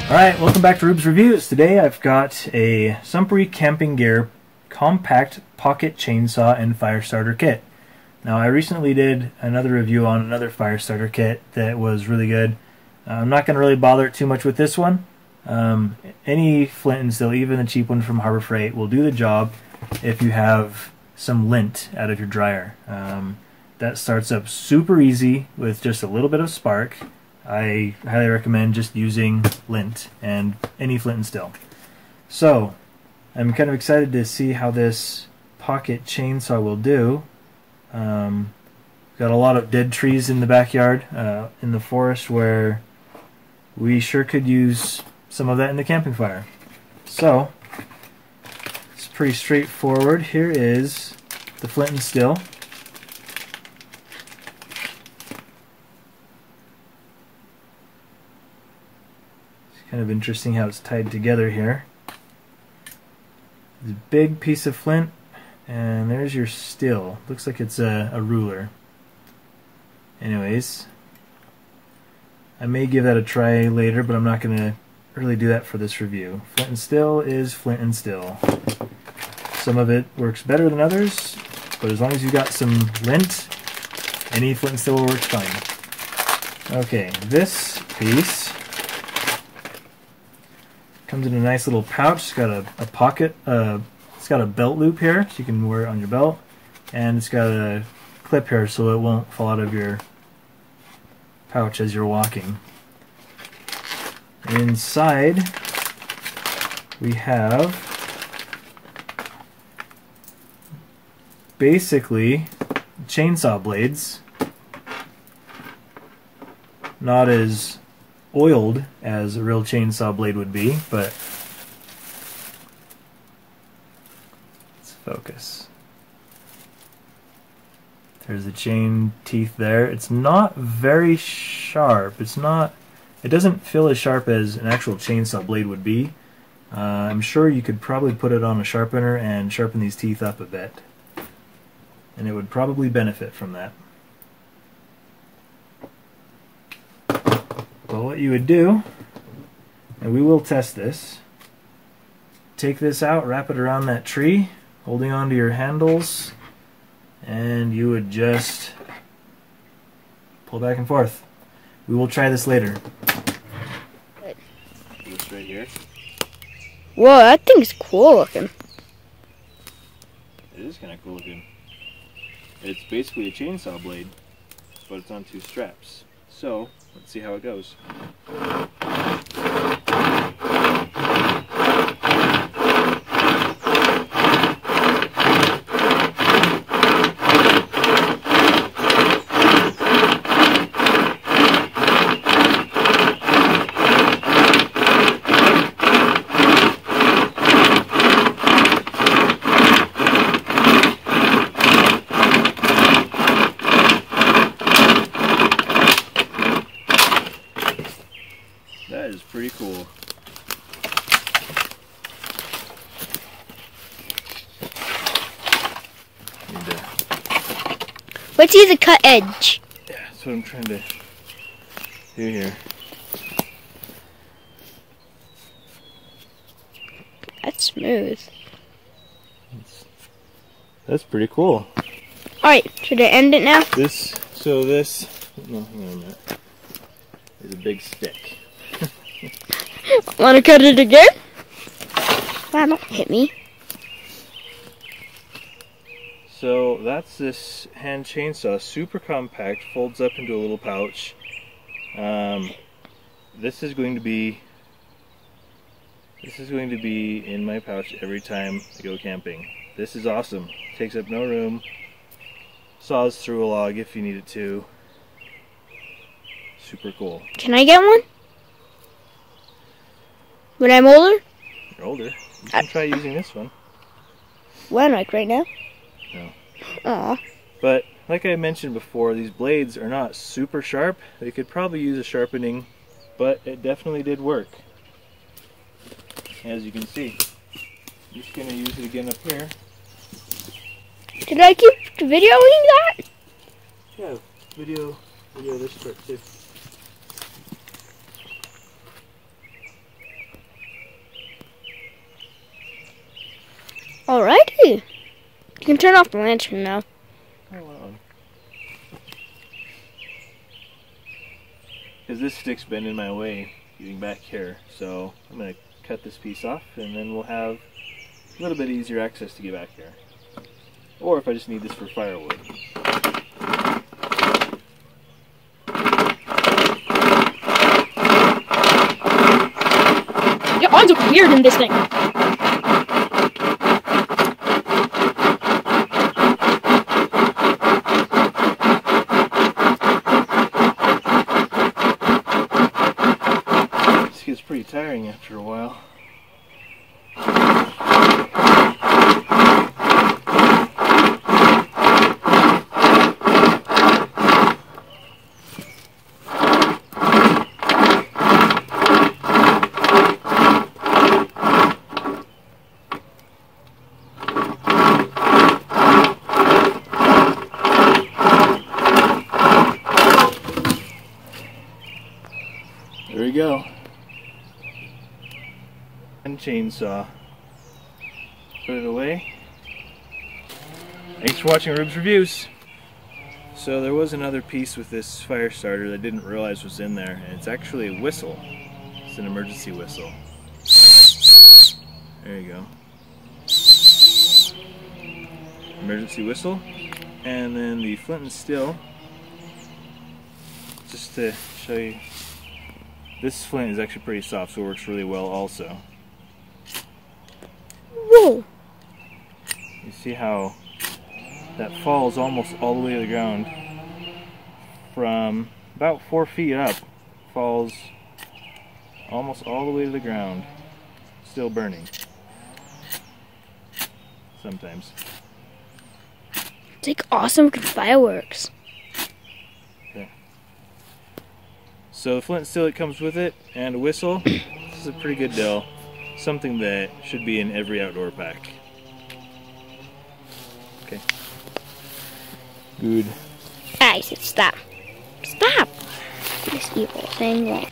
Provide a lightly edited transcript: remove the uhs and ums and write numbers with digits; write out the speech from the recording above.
Alright, welcome back to Rube's Reviews. Today I've got a Sumpri Camping Gear Compact Pocket Chainsaw and Fire Starter Kit. Now I recently did another review on another fire starter kit that was really good. I'm not going to really bother too much with this one. Any flint and steel, even the cheap one from Harbor Freight, will do the job if you have some lint out of your dryer. That starts up super easy with just a little bit of spark. I highly recommend just using lint and any flint and steel. So, I'm kind of excited to see how this pocket chainsaw will do. Got a lot of dead trees in the backyard, in the forest, where we sure could use some of that in the camping fire. So, it's pretty straightforward. Here is the flint and steel. Kind of interesting how it's tied together here. This big piece of flint, and there's your steel. Looks like it's a ruler. Anyways, I may give that a try later, but I'm not going to really do that for this review. Flint and steel is flint and steel. Some of it works better than others, but as long as you've got some lint, any flint and steel will work fine. Okay, this piece comes in a nice little pouch. It's got a pocket, it's got a belt loop here, so you can wear it on your belt, and it's got a clip here so it won't fall out of your pouch as you're walking. Inside we have basically chainsaw blades, not as oiled as a real chainsaw blade would be, but let's focus. There's the chain teeth there. It's not very sharp. It doesn't feel as sharp as an actual chainsaw blade would be. I'm sure you could probably put it on a sharpener and sharpen these teeth up a bit, and it would probably benefit from that. Well, what you would do, and we will test this, take this out, wrap it around that tree, holding on to your handles, and you would just pull back and forth. We will try this later. This right here. Whoa, that thing's cool looking. It is kind of cool looking. It's basically a chainsaw blade, but it's on two straps. So, let's see how it goes. That is pretty cool. Let's use a cut edge. Yeah, that's what I'm trying to do here. That's smooth. That's pretty cool. Alright, should I end it now? No, hang on a minute. There's a big stick. Wanna cut it again? Wow, don't hit me. So that's this hand chainsaw, super compact, folds up into a little pouch. This is going to be in my pouch every time I go camping. This is awesome. Takes up no room. Saws through a log if you need it to. Super cool. Can I get one? When I'm older? You're older. You can try using this one. When, like right now? No. Aw. But like I mentioned before, these blades are not super sharp. They could probably use a sharpening, but it definitely did work. As you can see. I'm just going to use it again up here. Did I keep videoing that? Yeah, video this part too. can turn off the lantern now. Hold on. Because this stick's been in my way getting back here, so I'm going to cut this piece off and then we'll have a little bit easier access to get back here. Or if I just need this for firewood. Your arms are weird in this thing. This gets pretty tiring after a while. There we go. And chainsaw. Put it away. Thanks for watching Rube's Reviews. So there was another piece with this fire starter that I didn't realize was in there, and it's actually a whistle. It's an emergency whistle. There you go. Emergency whistle. And then the flint and steel. Just to show you. This flint is actually pretty soft, so it works really well also. Whoa! You see how that falls almost all the way to the ground. From about 4 feet up, falls almost all the way to the ground. Still burning. Sometimes. It's like awesome fireworks. Okay. So the flint and steel that comes with it, and a whistle. This is a pretty good deal. Something that should be in every outdoor pack. Okay. Good. I said stop. Stop! This evil thing won't.